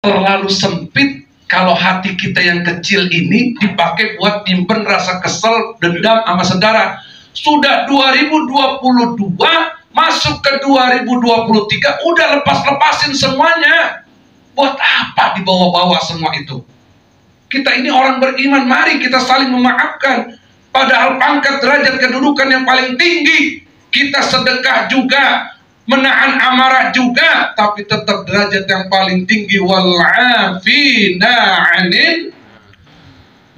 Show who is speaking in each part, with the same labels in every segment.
Speaker 1: terlalu sempit kalau hati kita yang kecil ini dipakai buat nyimpen rasa kesel, dendam sama saudara. Sudah 2022, masuk ke 2023, udah lepas-lepasin semuanya. Buat apa dibawa-bawa semua itu? Kita ini orang beriman, mari kita saling memaafkan. Padahal pangkat derajat kedudukan yang paling tinggi, kita sedekah juga, menahan amarah juga, tapi tetap derajat yang paling tinggi wal'afina 'anil,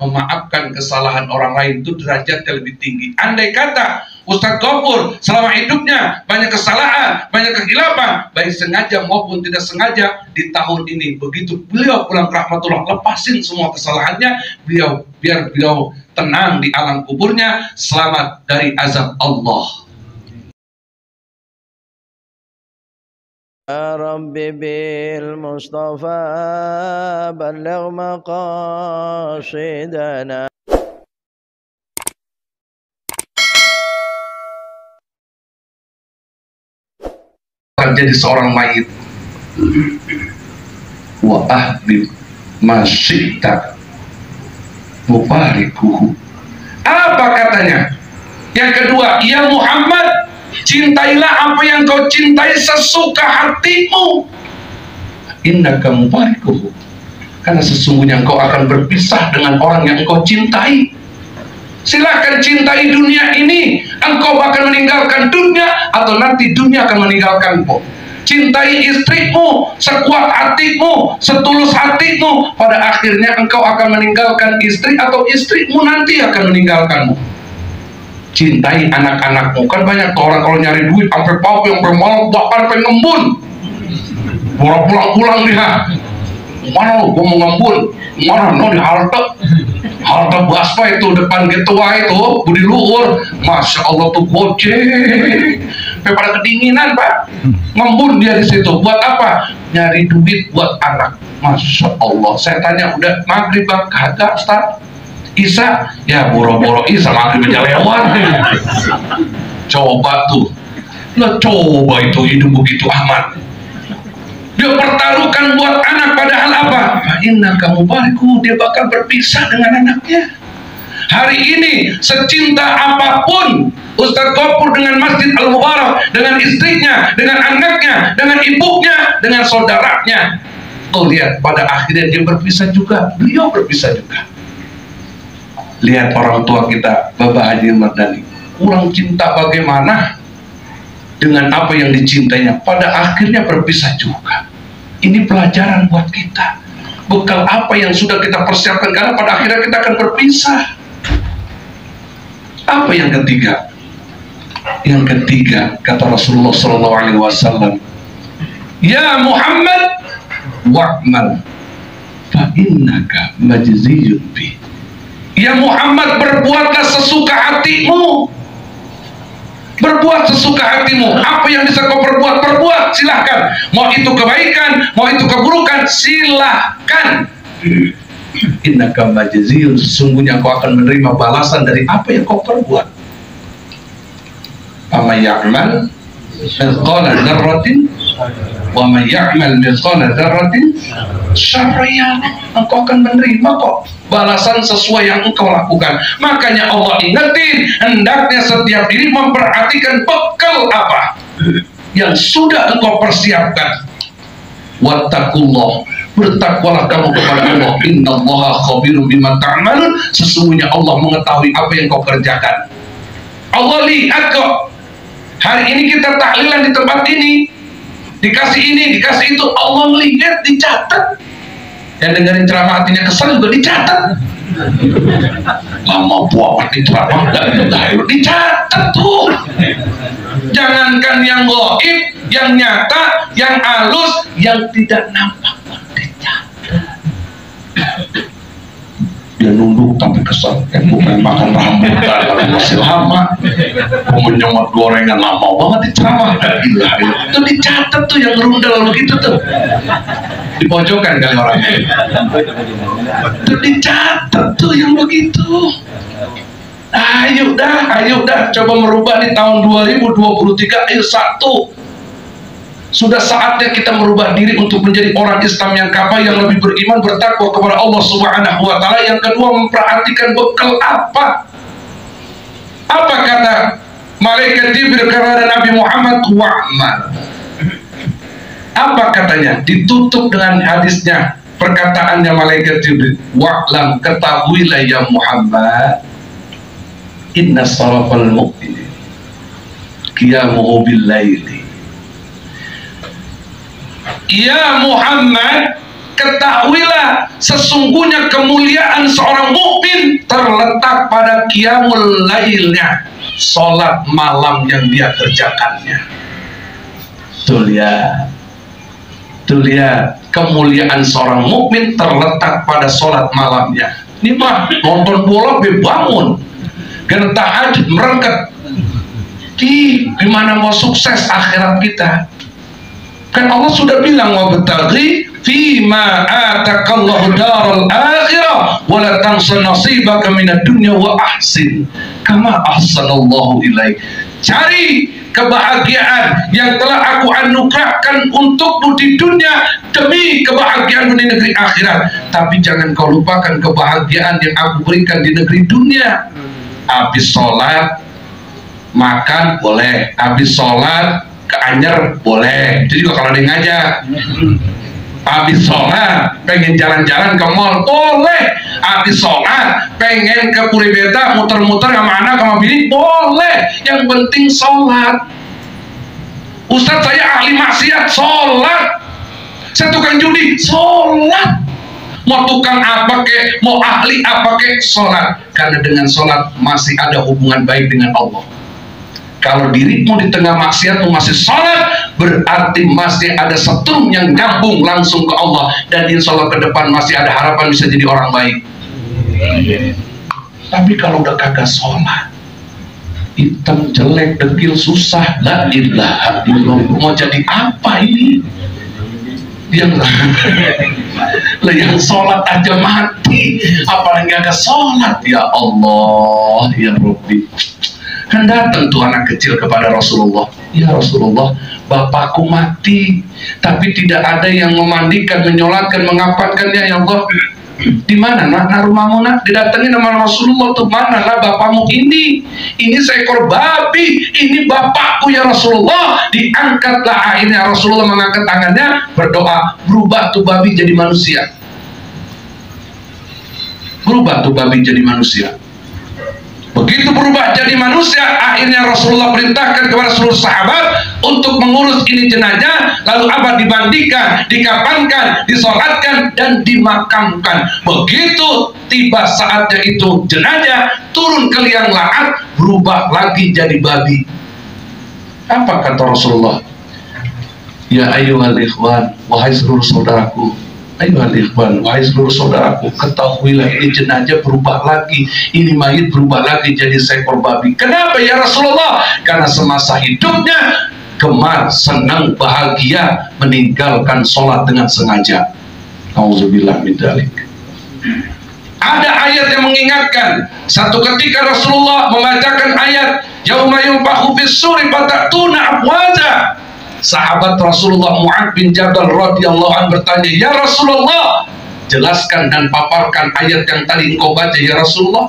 Speaker 1: memaafkan kesalahan orang lain itu derajatnya lebih tinggi. Andai kata Ustadz Ghafur selama hidupnya banyak kesalahan, banyak kekhilafan, baik sengaja maupun tidak sengaja, di tahun ini begitu beliau pulang ke rahmatullah, lepasin semua kesalahannya, biar beliau tenang di alam kuburnya, selamat dari azab Allah.
Speaker 2: Rabbi bil Mustafa balligh maqasidana.
Speaker 1: Jadi seorang mayit, wa ahbib masyita mubarikuhu. Apa katanya? Yang kedua, ya Muhammad, cintailah apa yang kau cintai sesuka hatimu. Innaka mubarikuhu, karena sesungguhnya engkau akan berpisah dengan orang yang engkau cintai. Silahkan cintai dunia ini, engkau bakal meninggalkan dunia, atau nanti dunia akan meninggalkanmu. Cintai istrimu sekuat hatimu, setulus hatimu, pada akhirnya engkau akan meninggalkan istri, atau istrimu nanti akan meninggalkanmu. Cintai anak-anakmu, kan banyak orang kalau nyari duit sampai pau yang bermalam, bahkan pengen ngembun, pulang-pulang dia, mana lo gue mau ngembun, mana no di halte baspa itu depan getua itu budi luhur, masya Allah tuh goceng, pada kedinginan pak, ngembun dia di situ. Buat apa? Nyari duit buat anak. Masya Allah. Saya tanya, udah maghrib bang? Kagak Ustaz. Isa? Ya boro-boro Isa maghrib aja lewat. Coba tuh, lo coba itu hidup begitu amat. Dia pertaruhkan buat anak, padahal apa? Inna kamu bariku, dia bakal berpisah dengan anaknya. Hari ini secinta apapun Ustadz Ghafur dengan Masjid Al-Mubarak, dengan istrinya, dengan anaknya, dengan ibunya, dengan saudaranya, oh lihat pada akhirnya dia berpisah juga, beliau berpisah juga. Lihat orang tua kita, Bapak Haji Mardani, kurang cinta bagaimana dengan apa yang dicintainya, pada akhirnya berpisah juga. Ini pelajaran buat kita, bekal apa yang sudah kita persiapkan, karena pada akhirnya kita akan berpisah. Apa yang ketiga? Yang ketiga kata Rasulullah SAW, ya Muhammad wa'mal fa innaka majziyun bi. Ya Muhammad, berbuatlah sesuka hatimu. Berbuat sesuka hatimu. Apa yang bisa kau perbuat, perbuat, silahkan. Mau itu kebaikan, mau itu keburukan, silahkan. Innaka majziyun, sesungguhnya kau akan menerima balasan dari apa yang kau perbuat. Ama ya'mal mithqala dzarratin wa man ya'mal mithqala dzarratin syarran, engkau akan menerima kok balasan sesuai yang engkau lakukan. Makanya Allah ingetin, hendaknya setiap diri memperhatikan bekal apa yang sudah engkau persiapkan. Wattaqullah, bertakwalah kamu kepada Allah. Innallaha khabirum bima ta'malun, sesungguhnya Allah mengetahui apa yang kau kerjakan. Allah lihat kok. Hari ini kita tahlilan di tempat ini, dikasih ini, dikasih itu, Allah melihat, dicatat. Yang dengerin ceramah hatinya kesel juga dicatat. Lama buat di ceramah dicatat tuh. Jangankan yang gaib, yang nyata, yang halus, yang tidak nampak pun dicatat. Dia nunduk tapi kesel, bukan makan rambut kalau masih lama, menyemot gorengan lama banget di ceramah. Itu dicatat tuh yang rundel begitu tuh, di pojokan kali orangnya. Itu dicatat tuh yang begitu. Ayo dah, coba merubah di tahun 2023. Ayo satu, Sudah saatnya kita merubah diri untuk menjadi orang Islam yang kafah, yang lebih beriman, bertakwa kepada Allah Subhanahu wa Ta'ala. Yang kedua, memperhatikan bekal apa. Apa kata malaikat Jibril kepada Nabi Muhammad? Wa'mal. Apa katanya? Ditutup dengan hadisnya, perkataannya malaikat Jibril, wa'lam, ketahuilah ya Muhammad, inna sarafal mu'minin qiyamuhu bil laili. Ya Muhammad, ketahuilah sesungguhnya kemuliaan seorang mukmin terletak pada qiyamul lailnya, sholat malam yang dia kerjakannya. Tuh lihat, kemuliaan seorang mukmin terletak pada sholat malamnya. Ini mah nonton bola bangun, kena tahajud merengket. Gimana mau sukses akhirat kita? Kan Allah sudah bilang, wabtaghi fima atakallahu daral akhirah wa la tansa nasibaka minad dunya wa ahsin kama ahsanallahu ilaik. Cari kebahagiaan yang telah aku anugerahkan untukmu di dunia demi kebahagiaanmu di negeri akhirat. Tapi jangan kau lupakan kebahagiaan yang aku berikan di negeri dunia. Habis sholat makan boleh, habis sholat keanyer boleh. Jadi kalau ada yang ngajak, habis sholat pengen jalan-jalan ke mall boleh, habis sholat pengen ke Puribeta muter-muter sama anak sama bini boleh. Yang penting sholat. Ustadz, saya ahli maksiat, sholat. Saya tukang judi, sholat. Mau tukang apa kek, mau ahli apa kek, sholat. Karena dengan sholat masih ada hubungan baik dengan Allah. Kalau dirimu di tengah maksiatmu masih sholat, berarti masih ada setrum yang nyambung langsung ke Allah. Dan insya Allah ke depan masih ada harapan bisa jadi orang baik. Tapi kalau udah kagak sholat, hitam, jelek, dekil, susah, la ilaha illallah, mau jadi apa ini? Yang sholat aja mati, apalagi kagak sholat. Ya Allah, ya Rabbi. Kan datang tuh anak kecil kepada Rasulullah, ya Rasulullah, bapakku mati, tapi tidak ada yang memandikan, menyolatkan, mengapankannya. Ya Allah, di mana nak rumahmu nak? Didatengin sama Rasulullah tuh, mana lah bapakmu ini seekor babi, ini bapakku ya Rasulullah. Diangkatlah, akhirnya Rasulullah mengangkat tangannya, berdoa, berubah tuh babi jadi manusia. Berubah tuh babi jadi manusia. Begitu berubah jadi manusia, akhirnya Rasulullah perintahkan kepada seluruh sahabat untuk mengurus ini jenazah, lalu apa? Dimandikan, dikafankan, disolatkan, dan dimakamkan. Begitu tiba saatnya itu, jenazah turun ke liang lahat, berubah lagi jadi babi. Apa kata Rasulullah? Ya ayyuhal ikhwan, wahai seluruh saudaraku, ayyuhal ikhwan, wahai seluruh saudaraku, ketahuilah ini jenazah berubah lagi, ini mayit berubah lagi jadi seekor babi. Kenapa ya Rasulullah? Karena semasa hidupnya gemar, senang, bahagia meninggalkan sholat dengan sengaja. Auzubillah min dzalik. Ada ayat yang mengingatkan. Satu ketika Rasulullah membacakan ayat yauma yunfakhu fis-suri fatatuna afwaja. Sahabat Rasulullah Mu'ad bin Jabal radhiyallahu anhu bertanya, ya Rasulullah, jelaskan dan paparkan ayat yang tadi engkau baca ya Rasulullah.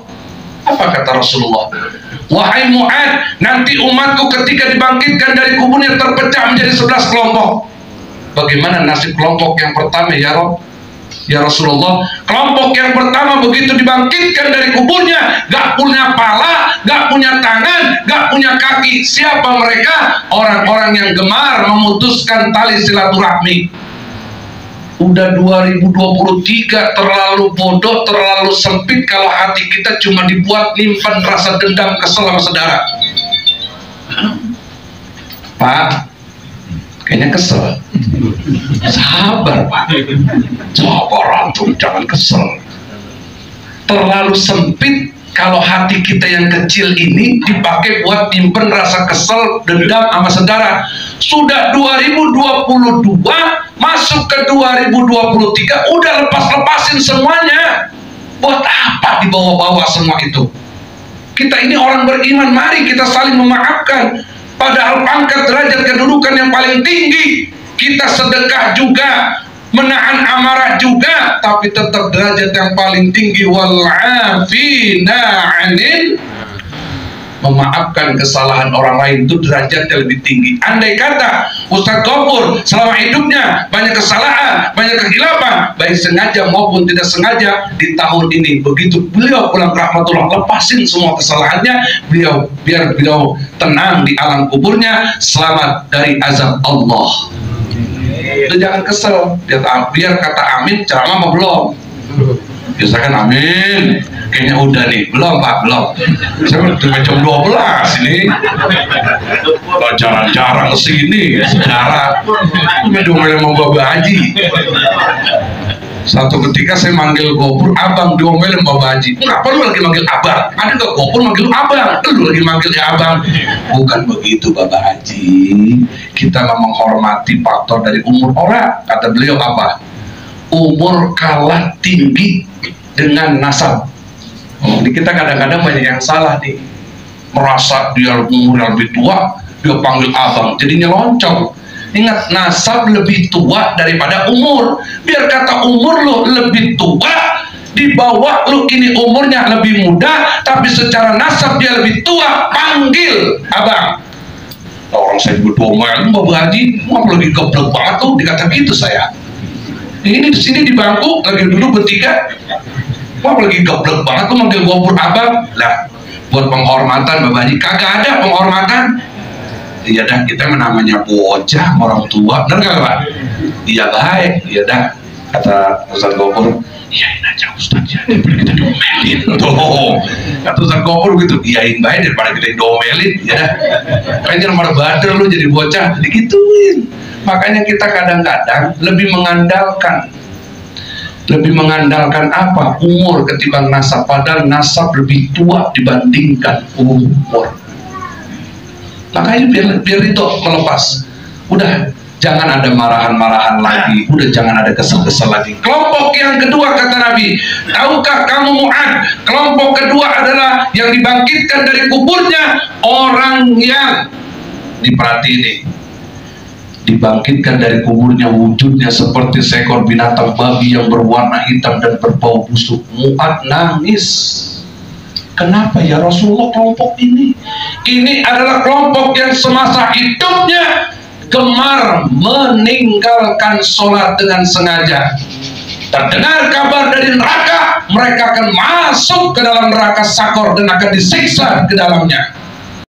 Speaker 1: Apa kata Rasulullah? Wahai Mu'ad, nanti umatku ketika dibangkitkan dari kuburnya terpecah menjadi 11 kelompok. Bagaimana nasib kelompok yang pertama ya Rabb? Ya Rasulullah, kelompok yang pertama begitu dibangkitkan dari kuburnya, gak punya pala, gak punya tangan, gak punya kaki. Siapa mereka? Orang-orang yang gemar memutuskan tali silaturahmi. Udah 2023, terlalu bodoh, terlalu sempit kalau hati kita cuma dibuat nyimpan rasa dendam, kesel sama saudara. Pak, kayaknya kesel. Sabar Pak, sabar antum, jangan kesel. Terlalu sempit kalau hati kita yang kecil ini dipakai buat nyimpen rasa kesel, dendam sama saudara. Sudah 2022 masuk ke 2023, udah lepas-lepasin semuanya. Buat apa dibawa-bawa semua itu? Kita ini orang beriman, mari kita saling memaafkan. Padahal pangkat derajat kedudukan yang paling tinggi. Kita sedekah juga, menahan amarah juga, tapi tetap derajat yang paling tinggi. Wal afina 'anil, memaafkan kesalahan orang lain itu derajatnya lebih tinggi. Andai kata Ustadz Gofur selama hidupnya banyak kesalahan, banyak kehilapan, baik sengaja maupun tidak sengaja, di tahun ini begitu beliau pulang rahmatullah, lepasin semua kesalahannya, biar beliau tenang di alam kuburnya, selamat dari azab Allah. Itu jangan kesel, biar kata amin ceramah apa belum? Biasakan amin, kayaknya udah nih, belum Pak, belum. Saya udah jam 12 ini, jarang-jarang kesini, sejarah, diomelin sama Bapak Haji. Satu ketika saya manggil Gofur, abang, diomelin Bapak Haji. Kenapa lu lagi manggil abang? Ada nggak Gofur manggil lu abang? Lu lagi manggil ya abang? Bukan begitu Bapak Haji, kita menghormati faktor dari umur orang. Kata beliau apa? Umur kalah tinggi dengan nasab. Jadi kita kadang-kadang banyak yang salah nih, merasa dia umurnya lebih tua, dia panggil abang, jadinya loncong. Ingat, nasab lebih tua daripada umur. Biar kata umur lo lebih tua, di bawah lu ini umurnya lebih muda, tapi secara nasab dia lebih tua, panggil abang. Orang saya juga domelin Bapak Haji, ngomong lagi goblok banget tuh, dikata gitu saya. Ini di sini di bangku lagi duduk bertiga, wah lagi goblok banget tuh manggil Gofur abang. Lah, buat penghormatan Bapak Haji, kagak ada penghormatan. Iya dah, kita namanya bocah orang tua, bener gak Pak? Iya baik, iya dah. Kata Ustadz Gofur, iyain aja Ustadz ya, daripada kita diomelin. Tuh, kata Ustadz Gofur gitu, iyain baik daripada kita diomelin, ya dah. Kayaknya nomor bader lu jadi bocah, digituin. Makanya kita kadang-kadang lebih mengandalkan apa? Umur ketimbang nasab. Padahal nasab lebih tua dibandingkan umur. Makanya biar itu melepas. Udah, jangan ada marahan-marahan lagi. Udah, jangan ada kesel-kesel lagi. Kelompok yang kedua kata Nabi, tahukah kamu Mu'ad? Kelompok kedua adalah yang dibangkitkan dari kuburnya orang yang diperhatiin, dibangkitkan dari kuburnya wujudnya seperti seekor binatang babi yang berwarna hitam dan berbau busuk. Mu'ad nangis. Kenapa ya Rasulullah kelompok ini? Ini adalah kelompok yang semasa hidupnya gemar meninggalkan sholat dengan sengaja. Terdengar kabar dari neraka, mereka akan masuk ke dalam neraka Sakor dan akan disiksa ke dalamnya.